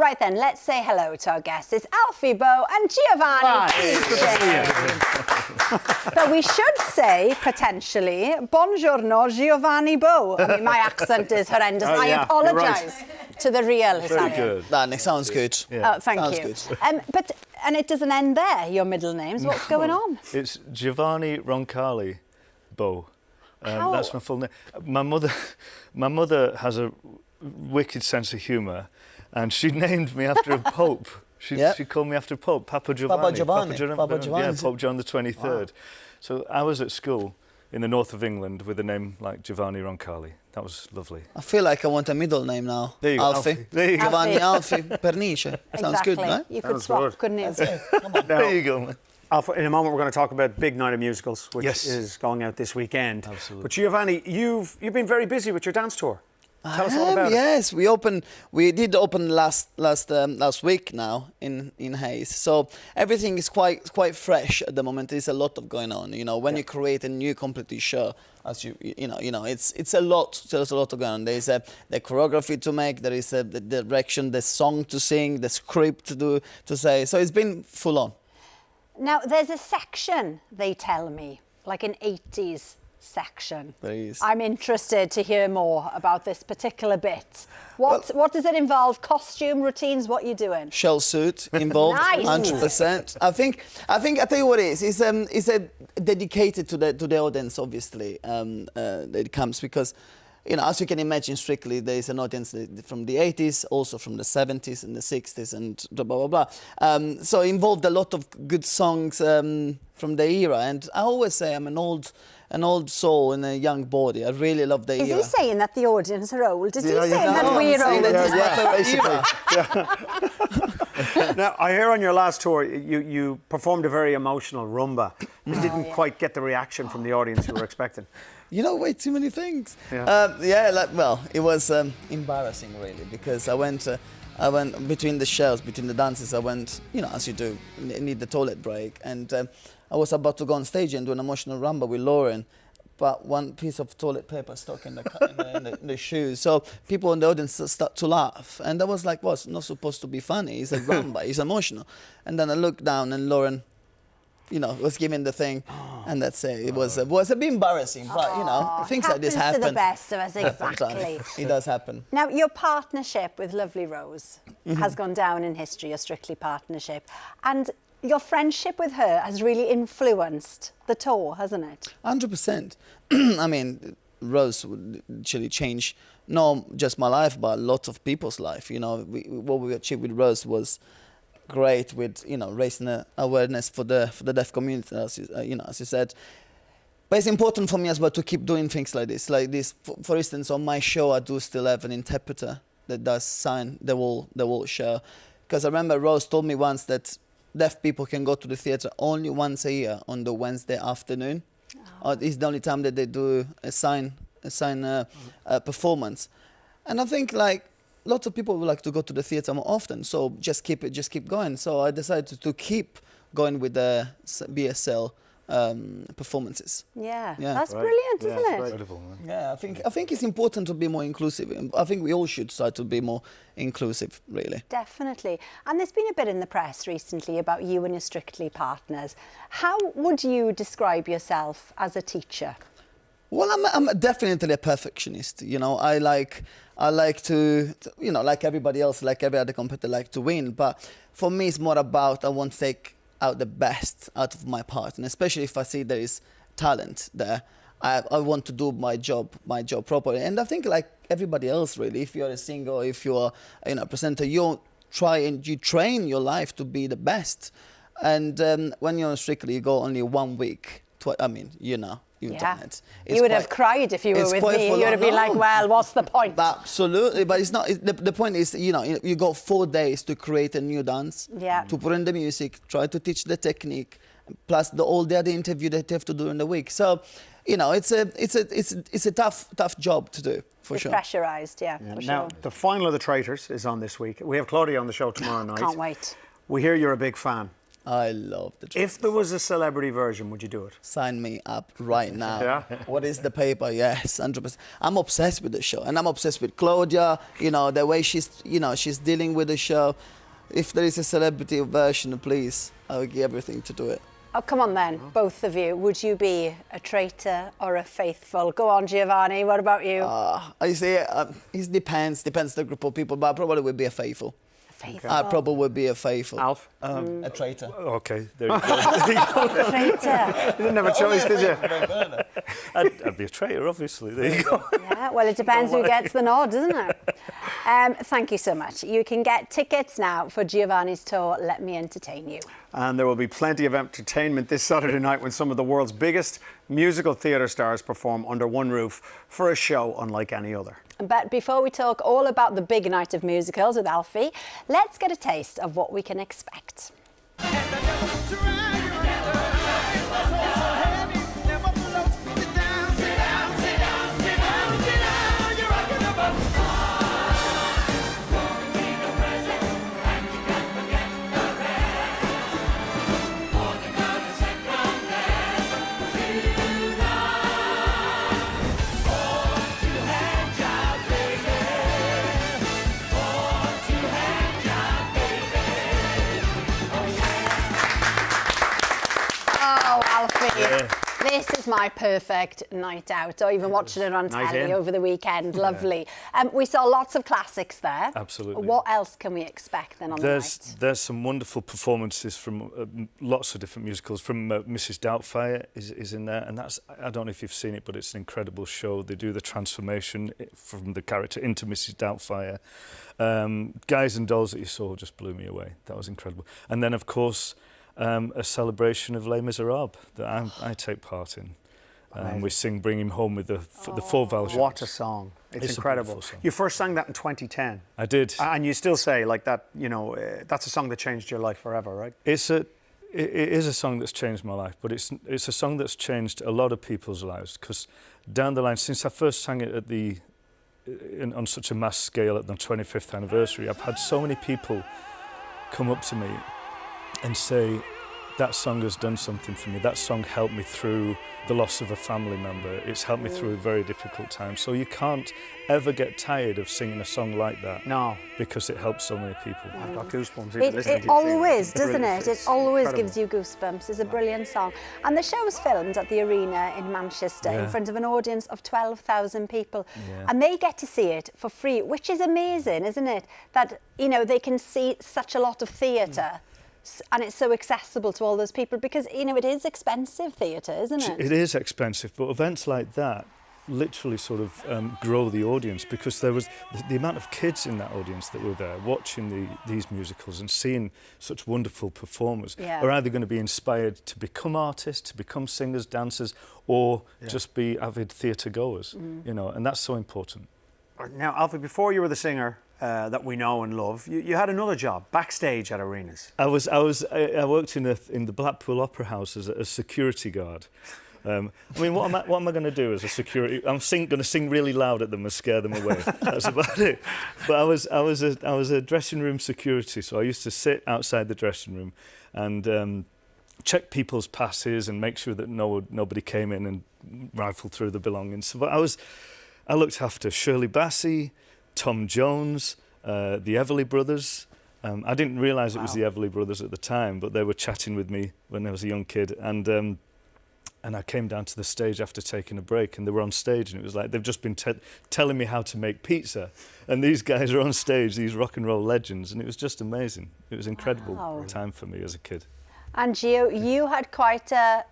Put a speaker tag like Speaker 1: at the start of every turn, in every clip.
Speaker 1: Right then, let's say hello to our guests. It's Alfie, Bo and Giovanni. But we should say, potentially, buongiorno, Giovanni, Bo. I mean, my accent is horrendous. I apologise to the real Italian.
Speaker 2: Very good.
Speaker 3: That sounds good.
Speaker 1: Yeah. Oh, thank you. And it doesn't end there, your middle names. What's going on?
Speaker 2: It's Giovanni Roncalli, Bo. That's my full name. My mother has a wicked sense of humour, and she named me after a pope. She called me after Pope, Papa Giovanni.
Speaker 3: Papa Giovanni.
Speaker 2: Yeah, Pope John the 23rd. Wow. So I was at school in the north of England with a name like Giovanni Roncalli. That was lovely.
Speaker 3: I feel like I want a middle name now.
Speaker 2: There you go, Alfie.
Speaker 3: There you go. Giovanni, Alfie, Pernice. Sounds good, right?
Speaker 1: You could swap, couldn't you?
Speaker 3: Come on.
Speaker 2: There you go, man.
Speaker 4: Alfie, in a moment we're going to talk about Big Night of Musicals, which is going out this weekend.
Speaker 2: Absolutely.
Speaker 4: But Giovanni, you've been very busy with your dance tour. Tell us all about it.
Speaker 3: Yes, we did open last week now in Hayes. So everything is quite fresh at the moment. There's a lot of going on. You know, when you create a new completely show, as you know, it's a lot. There's a lot of going on. There's the choreography to make. There is the direction, the song to sing, the script to say. So it's been full on.
Speaker 1: Now there's a section, they tell me, like an 80s section.
Speaker 3: There is.
Speaker 1: I'm interested to hear more about this particular bit. What does it involve? Costume, routines, what are you doing?
Speaker 3: Shell suit involved,
Speaker 1: Nice.
Speaker 3: 100%. I think I tell you what it is. It's dedicated to the audience, obviously. That it comes because, you know, as you can imagine, Strictly, there is an audience from the 80s, also from the 70s and the 60s, and blah blah blah. So involved a lot of good songs from the era, and I always say I'm an old soul in a young body. I really love the era.
Speaker 1: Is he saying that the audience are old? Is he saying that we're old?
Speaker 4: Now, I hear on your last tour you performed a very emotional rumba. You didn't quite get the reaction from the audience you were expecting.
Speaker 3: You know, way too many things.
Speaker 4: Yeah.
Speaker 3: It was embarrassing really, because I went between the shows, between the dances. I went, you know, as you do, need the toilet break, and I was about to go on stage and do an emotional rumba with Lauren, but one piece of toilet paper stuck in the shoes. So people in the audience start to laugh, and I was like, "Well, it's not supposed to be funny. It's a rumba. It's emotional." And then I looked down, and Lauren, you know, was giving the thing, and that's it. It was a bit embarrassing, but you know, things like this happen.
Speaker 1: To the best of us, exactly.
Speaker 3: It does happen.
Speaker 1: Now, your partnership with Lovely Rose has gone down in history, your Strictly partnership, and your friendship with her has really influenced the tour, hasn't it?
Speaker 3: 100%. I mean, Rose would actually change not just my life, but a lot of people's life. You know, what we achieved with Rose was great, with, you know, raising awareness for the deaf community, as you said. But it's important for me as well to keep doing things like this. For instance, on my show, I do still have an interpreter that does sign the whole show. Because I remember Rose told me once that deaf people can go to the theatre only once a year on the Wednesday afternoon. It's the only time that they do a sign performance. And I think, like, lots of people would like to go to the theatre more often, so just keep going. So I decided to keep going with the BSL performances.
Speaker 1: Yeah, that's brilliant, isn't it?
Speaker 2: Incredible, man.
Speaker 3: Yeah, I think it's important to be more inclusive. I think we all should try to be more inclusive, really.
Speaker 1: Definitely. And there's been a bit in the press recently about you and your Strictly partners. How would you describe yourself as a teacher?
Speaker 3: Well, I'm definitely a perfectionist. You know, I like to, you know, like everybody else, like every other competitor, like to win. But for me, it's more about I want to take out the best out of my part, and especially if I see there is talent there, I want to do my job properly. And I think, like everybody else, really, if you're a singer, if you're a presenter, you try and you train your life to be the best. And when you're on Strictly, you go only 1 week. I mean, you know. You've done it.
Speaker 1: You would have cried if you were with me. You would have been like, well, what's the point?
Speaker 3: Absolutely, but it's not. The point is, you know, you got 4 days to create a new dance, to put in the music, try to teach the technique, plus all the other interview that you have to do in the week. So, you know, it's a tough job to do, for sure.
Speaker 1: Pressurised, for sure.
Speaker 4: Now, the final of The Traitors is on this week. We have Claudia on the show tomorrow night.
Speaker 1: Can't wait.
Speaker 4: We hear you're a big fan.
Speaker 3: I love the trumpet.
Speaker 4: If there was a celebrity version, would you do it?
Speaker 3: Sign me up right now.
Speaker 4: Yeah?
Speaker 3: What is the paper? Yes, 100%. I'm obsessed with the show, and I'm obsessed with Claudia. You know, the way she's dealing with the show. If there is a celebrity version, please, I will give everything to do it.
Speaker 1: Oh, come on then, both of you. Would you be a traitor or a faithful? Go on, Giovanni, what about you?
Speaker 3: I say it depends the group of people, but I probably would be a faithful.
Speaker 1: Faithful.
Speaker 3: I probably would be a faithful.
Speaker 4: Alf?
Speaker 3: A traitor.
Speaker 2: Okay, there you go.
Speaker 1: Traitor.
Speaker 4: You didn't have a choice, did you?
Speaker 2: I'd be a traitor, obviously. There you go.
Speaker 1: Yeah, well, it depends who gets the nod, doesn't it? Thank you so much. You can get tickets now for Giovanni's tour, Let Me Entertain You.
Speaker 4: And there will be plenty of entertainment this Saturday night when some of the world's biggest musical theatre stars perform under one roof for a show unlike any other.
Speaker 1: But before we talk all about the big night of musicals with Alfie, let's get a taste of what we can expect. Oh, Alfie, this is my perfect night out, or even watching it on
Speaker 4: Night
Speaker 1: telly
Speaker 4: in.
Speaker 1: over the weekend. Lovely. We saw lots of classics there.
Speaker 2: Absolutely.
Speaker 1: What else can we expect then on the night?
Speaker 2: There's some wonderful performances from lots of different musicals. From Mrs. Doubtfire is in there, and that's, I don't know if you've seen it, but it's an incredible show. They do the transformation from the character into Mrs. Doubtfire. Guys and Dolls that you saw just blew me away. That was incredible. And then, of course, a celebration of Les Miserables that I take part in. We sing Bring Him Home with the full Valjean.
Speaker 4: What a song. It's
Speaker 2: a
Speaker 4: incredible.
Speaker 2: beautiful song.
Speaker 4: You first sang that in 2010.
Speaker 2: I did.
Speaker 4: And you still say, like, that, you know, that's a song that changed your life forever, right?
Speaker 2: It is a song that's changed my life, but it's a song that's changed a lot of people's lives, because down the line, since I first sang it at on such a mass scale at the 25th anniversary, I've had so many people come up to me and say, that song has done something for me. That song helped me through the loss of a family member. It's helped me through a very difficult time. So you can't ever get tired of singing a song like that.
Speaker 4: No.
Speaker 2: Because it helps so many people.
Speaker 4: I've got goosebumps even listening to
Speaker 1: It
Speaker 4: you
Speaker 1: always,
Speaker 4: sing.
Speaker 1: doesn't it? It
Speaker 4: It's
Speaker 1: always
Speaker 4: incredible.
Speaker 1: gives you goosebumps. It's a brilliant song. And the show was filmed at the Arena in Manchester in front of an audience of 12,000 people.
Speaker 2: Yeah.
Speaker 1: And they get to see it for free, which is amazing, isn't it? That, you know, they can see such a lot of theatre. And it's so accessible to all those people because, you know, it is expensive theatre, isn't it?
Speaker 2: It is expensive, but events like that literally sort of grow the audience, because there was the amount of kids in that audience that were there watching these musicals and seeing such wonderful performers are either going to be inspired to become artists, to become singers, dancers, or just be avid theatre goers, you know, and that's so important.
Speaker 4: Now, Alfie, before you were the singer that we know and love, you had another job, backstage at arenas.
Speaker 2: I worked in the Blackpool Opera House as a security guard. I mean, what am I going to do as a security? I'm going to sing really loud at them and scare them away. That's about it. But I was a dressing room security, so I used to sit outside the dressing room and check people's passes and make sure that nobody came in and rifled through the belongings. But I looked after Shirley Bassey, Tom Jones, the Everly Brothers. I didn't realise it was the Everly Brothers at the time, but they were chatting with me when I was a young kid. And I came down to the stage after taking a break, and they were on stage, and it was like they've just been telling me how to make pizza. And these guys are on stage, these rock and roll legends, and it was just amazing. It was an incredible time for me as a kid.
Speaker 1: And Gio, you had quite a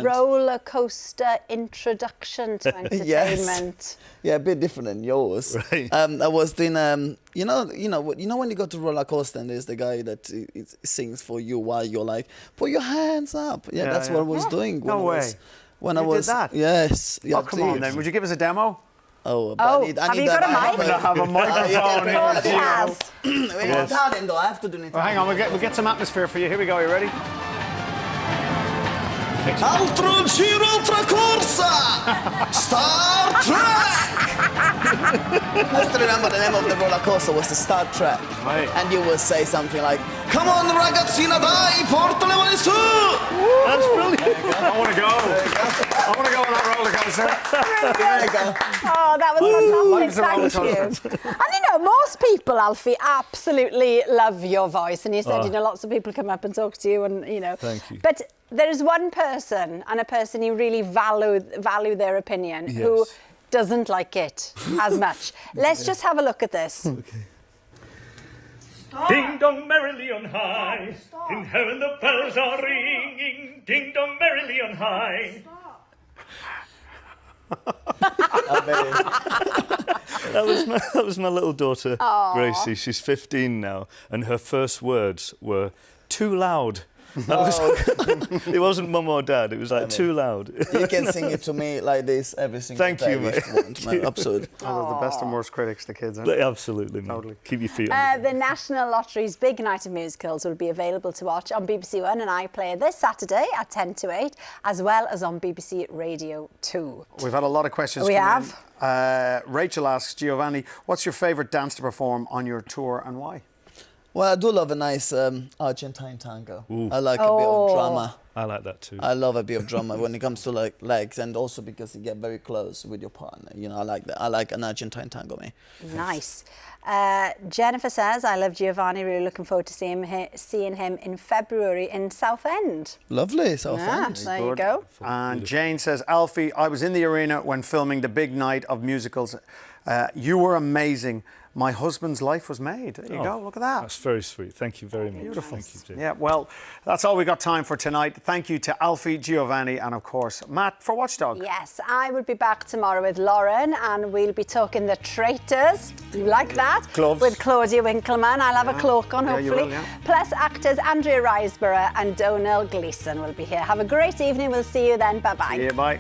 Speaker 1: roller coaster introduction to entertainment.
Speaker 3: Yes. Yeah, a bit different than yours.
Speaker 2: Right.
Speaker 3: I was doing, you know when you go to roller coaster and there's the guy that sings for you while you're like, put your hands up. Yeah, that's what I was doing.
Speaker 4: No way.
Speaker 3: When
Speaker 4: You
Speaker 3: I was
Speaker 4: did that?
Speaker 3: Yes. Yeah,
Speaker 4: Oh, come on then. Would you give us a demo?
Speaker 3: Oh, but
Speaker 1: Oh,
Speaker 3: I need
Speaker 1: have you
Speaker 3: that.
Speaker 1: got a
Speaker 3: I
Speaker 1: mic?
Speaker 4: I have a microphone
Speaker 1: Of course he
Speaker 4: here.
Speaker 1: has.
Speaker 3: When you're Italian though, I have to do it.
Speaker 4: Well, hang on, we'll get some atmosphere for you. Here we go. You ready?
Speaker 3: Altro giro, altra corsa! Star Trek! I still remember the name of the roller coaster was the Star Trek.
Speaker 4: Right.
Speaker 3: And you would say something like, Come on, ragazzina, dai, porta le mani su!
Speaker 2: That's brilliant.
Speaker 4: I want to go. I want to go on that roller coaster.
Speaker 3: There you go.
Speaker 1: Oh, that was fantastic.
Speaker 4: Life's a roller
Speaker 1: Thank you. And you know, most people, Alfie, absolutely love your voice. And you said, you know, lots of people come up and talk to you and, you know.
Speaker 2: Thank you.
Speaker 1: But there is one person, and a person you really value their opinion, who doesn't like it as much. Let's just have a look at this.
Speaker 2: Okay.
Speaker 5: Ding dong merrily on high, in heaven the bells are ringing. Ding dong merrily on high.
Speaker 2: That was my little daughter, Gracie. She's 15 now, and her first words were too loud. That was, it wasn't mum or dad. It was like too loud.
Speaker 3: You can sing it to me like this every single
Speaker 2: Thank
Speaker 3: day.
Speaker 2: you, mate.
Speaker 3: If you want, man. Absolutely.
Speaker 4: Oh, they're the best and worst critics, the kids, aren't they?
Speaker 2: Absolutely, mate.
Speaker 4: Totally.
Speaker 2: Keep your feet on.
Speaker 1: The National Lottery's Big Night of Musicals will be available to watch on BBC One and iPlayer this Saturday at 10 to 8, as well as on BBC Radio 2.
Speaker 4: We've had a lot of questions.
Speaker 1: We
Speaker 4: come
Speaker 1: have.
Speaker 4: in. Rachel asks, Giovanni, what's your favourite dance to perform on your tour and why?
Speaker 3: Well, I do love a nice Argentine tango. I like a bit of drama.
Speaker 2: I like that too.
Speaker 3: I love a bit of drama when it comes to like legs, and also because you get very close with your partner. You know, I like that. I like an Argentine tango, me.
Speaker 1: Nice. Jennifer says, I love Giovanni, really looking forward to seeing him in February in Southend.
Speaker 3: Lovely, Southend.
Speaker 1: There you go.
Speaker 4: And Jane says, Alfie, I was in the arena when filming the big night of musicals. You were amazing. My husband's life was made. There you go. Look at that.
Speaker 2: That's very sweet. Thank you very much.
Speaker 4: Beautiful.
Speaker 2: Thank you, Jane.
Speaker 4: Yeah, well, that's all we got time for tonight. Thank you to Alfie, Giovanni, and of course, Matt for Watchdog.
Speaker 1: Yes, I will be back tomorrow with Lauren and we'll be talking The Traitors. You like that?
Speaker 4: Gloves.
Speaker 1: With Claudia Winkleman. I'll have a cloak on,
Speaker 4: Yeah, you
Speaker 1: hopefully.
Speaker 4: will, yeah.
Speaker 1: Plus, actors Andrea Riseborough and Donal Gleeson will be here. Have a great evening. We'll see you then. Bye-bye.
Speaker 4: Yeah, bye.